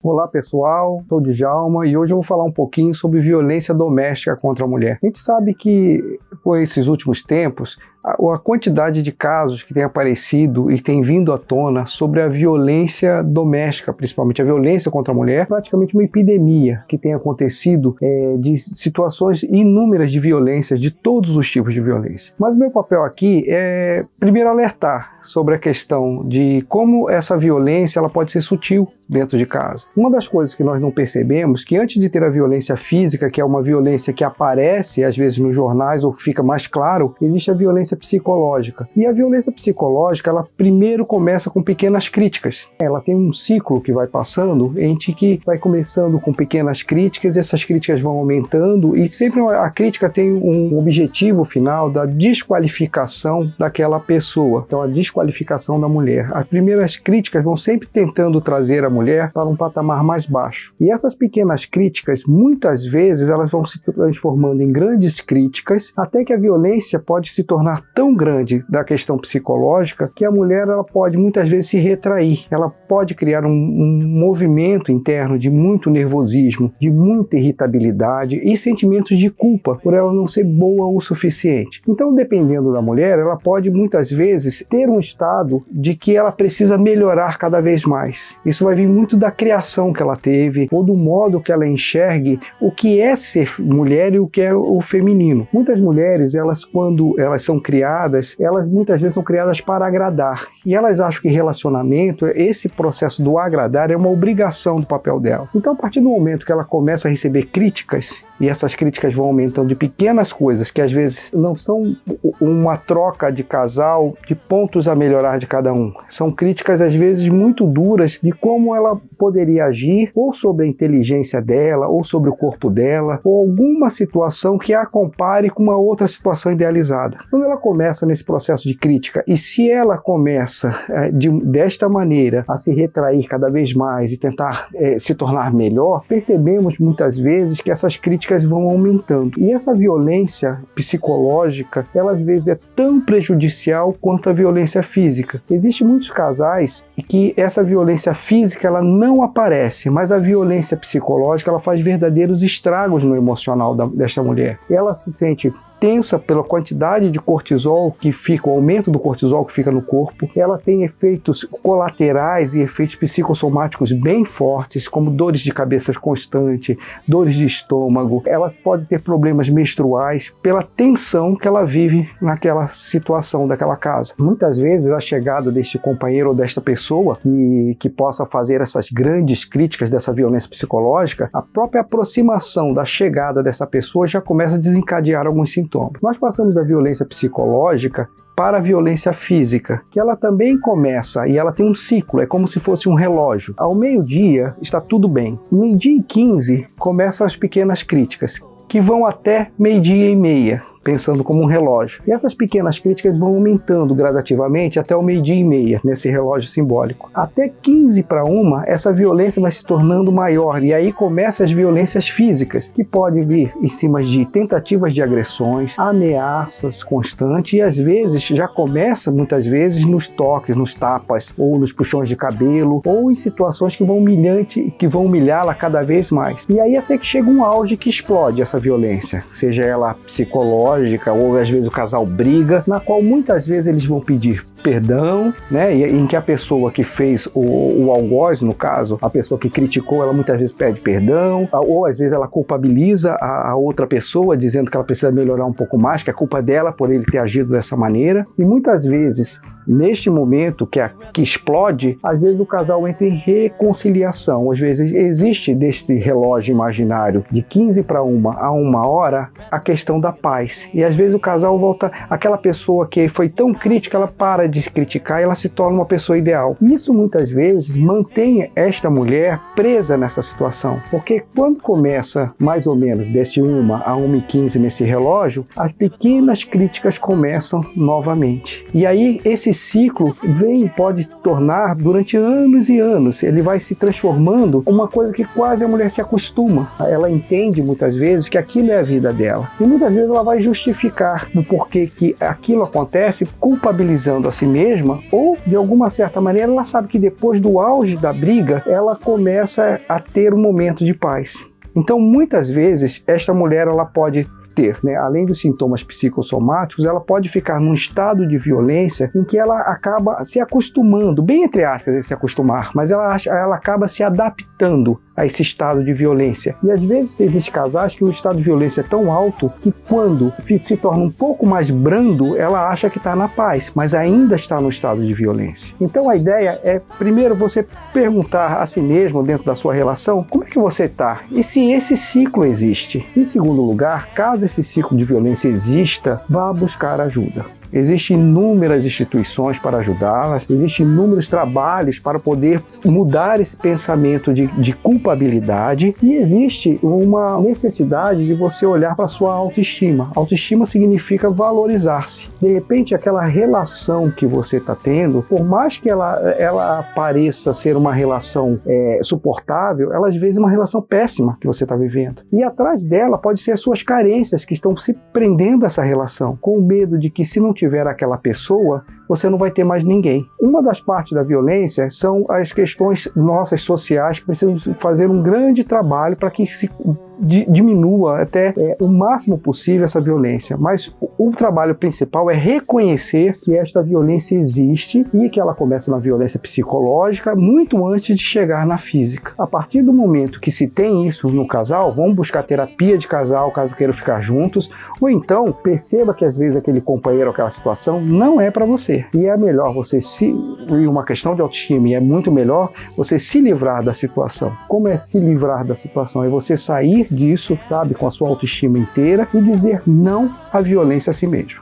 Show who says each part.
Speaker 1: Olá pessoal, sou o Djalma e hoje eu vou falar um pouquinho sobre violência doméstica contra a mulher. A gente sabe que com esses últimos tempos, a quantidade de casos que tem aparecido e tem vindo à tona sobre a violência doméstica, principalmente a violência contra a mulher, praticamente uma epidemia que tem acontecido de situações inúmeras de violências, de todos os tipos de violência. Mas o meu papel aqui é primeiro alertar sobre a questão de como essa violência ela pode ser sutil dentro de casa. Uma das coisas que nós não percebemos é que antes de ter a violência física, que é uma violência que aparece às vezes nos jornais ou fica mais claro, existe a violência psicológica. E a violência psicológica, ela primeiro começa com pequenas críticas. Ela tem um ciclo que vai passando, em que vai começando com pequenas críticas, essas críticas vão aumentando e sempre a crítica tem um objetivo final da desqualificação daquela pessoa. Então a desqualificação da mulher. As primeiras críticas vão sempre tentando trazer a mulher para um patamar mais baixo. E essas pequenas críticas, muitas vezes, elas vão se transformando em grandes críticas, até que a violência pode se tornar tão grande da questão psicológica que a mulher ela pode muitas vezes se retrair. Ela pode criar um movimento interno de muito nervosismo, de muita irritabilidade e sentimentos de culpa por ela não ser boa o suficiente. Então, dependendo da mulher, ela pode muitas vezes ter um estado de que ela precisa melhorar cada vez mais. Isso vai vir muito da criação que ela teve ou do modo que ela enxergue o que é ser mulher e o que é o feminino. Muitas mulheres, elas quando elas são criadas, elas muitas vezes são criadas para agradar. E elas acham que relacionamento, esse processo do agradar é uma obrigação do papel dela. Então, a partir do momento que ela começa a receber críticas, e essas críticas vão aumentando de pequenas coisas, que às vezes não são uma troca de casal, de pontos a melhorar de cada um. São críticas, às vezes, muito duras de como ela poderia agir, ou sobre a inteligência dela, ou sobre o corpo dela, ou alguma situação que a compare com uma outra situação idealizada. Quando ela começa nesse processo de crítica, e se ela começa desta maneira a se retrair cada vez mais e tentar se tornar melhor, percebemos muitas vezes que essas críticas vão aumentando. E essa violência psicológica, ela às vezes é tão prejudicial quanto a violência física. Existem muitos casais que essa violência física ela não aparece, mas a violência psicológica ela faz verdadeiros estragos no emocional desta mulher. Ela se sente tensa pela quantidade de cortisol que fica, o aumento do cortisol que fica no corpo. Ela tem efeitos colaterais e efeitos psicossomáticos bem fortes, como dores de cabeça constantes, dores de estômago. Ela pode ter problemas menstruais pela tensão que ela vive naquela situação daquela casa. Muitas vezes a chegada deste companheiro ou desta pessoa que possa fazer essas grandes críticas dessa violência psicológica, a própria aproximação da chegada dessa pessoa já começa a desencadear alguns sintomas. Nós passamos da violência psicológica para a violência física, que ela também começa e ela tem um ciclo, é como se fosse um relógio. Ao meio-dia está tudo bem. Meio-dia e 15 começam as pequenas críticas, que vão até meio-dia e meia, pensando como um relógio. E essas pequenas críticas vão aumentando gradativamente até o meio-dia e meia, nesse relógio simbólico. Até 15 para 1, essa violência vai se tornando maior, e aí começam as violências físicas, que podem vir em cima de tentativas de agressões, ameaças constantes, e às vezes já começa, muitas vezes, nos toques, nos tapas, ou nos puxões de cabelo, ou em situações que vão humilhá-la cada vez mais. E aí até que chega um auge que explode essa violência, seja ela psicológica, ou às vezes o casal briga, na qual muitas vezes eles vão pedir perdão, né? E em que a pessoa que fez o algoz, no caso, a pessoa que criticou, ela muitas vezes pede perdão, ou às vezes ela culpabiliza a outra pessoa, dizendo que ela precisa melhorar um pouco mais, que é culpa dela por ele ter agido dessa maneira. E muitas vezes, neste momento que explode, às vezes o casal entra em reconciliação. Às vezes existe deste relógio imaginário de 15 para 1 a 1 hora a questão da paz. E às vezes o casal volta, aquela pessoa que foi tão crítica, ela para de se criticar e ela se torna uma pessoa ideal. Isso muitas vezes mantém esta mulher presa nessa situação, porque quando começa mais ou menos deste 1 a 1h15 nesse relógio, as pequenas críticas começam novamente. E aí esse ciclo pode tornar durante anos e anos, ele vai se transformando uma coisa que quase a mulher se acostuma. Ela entende muitas vezes que aquilo é a vida dela. E muitas vezes ela vai justificar o porquê que aquilo acontece, culpabilizando si mesma, ou de alguma certa maneira ela sabe que depois do auge da briga, ela começa a ter um momento de paz. Então, muitas vezes, esta mulher ela pode ter, né, além dos sintomas psicossomáticos, ela pode ficar num estado de violência em que ela acaba se acostumando, bem entre aspas, se acostumar, mas ela acaba se adaptando a esse estado de violência. E às vezes existem casais que o estado de violência é tão alto que quando se torna um pouco mais brando, ela acha que está na paz, mas ainda está no estado de violência. Então a ideia é, primeiro, você perguntar a si mesmo, dentro da sua relação, como é que você está? E se esse ciclo existe? Em segundo lugar, caso esse ciclo de violência exista, vá buscar ajuda. Existem inúmeras instituições para ajudá-las, existem inúmeros trabalhos para poder mudar esse pensamento de culpabilidade e existe uma necessidade de você olhar para a sua autoestima. Autoestima significa valorizar-se. De repente, aquela relação que você está tendo, por mais que ela pareça ser uma relação suportável, ela às vezes é uma relação péssima que você está vivendo. E atrás dela pode ser as suas carências que estão se prendendo a essa relação, com o medo de que se não tiver aquela pessoa, você não vai ter mais ninguém. Uma das partes da violência são as questões nossas sociais que precisam fazer um grande trabalho para que se diminua até o máximo possível essa violência. Mas o trabalho principal é reconhecer que esta violência existe e que ela começa na violência psicológica muito antes de chegar na física. A partir do momento que se tem isso no casal, vamos buscar terapia de casal caso queiram ficar juntos, ou então perceba que às vezes aquele companheiro, aquela situação não é para você. E é melhor você e uma questão de autoestima, e é muito melhor você se livrar da situação. Como é se livrar da situação? É você sair disso, sabe, com a sua autoestima inteira e dizer não à violência a si mesmo.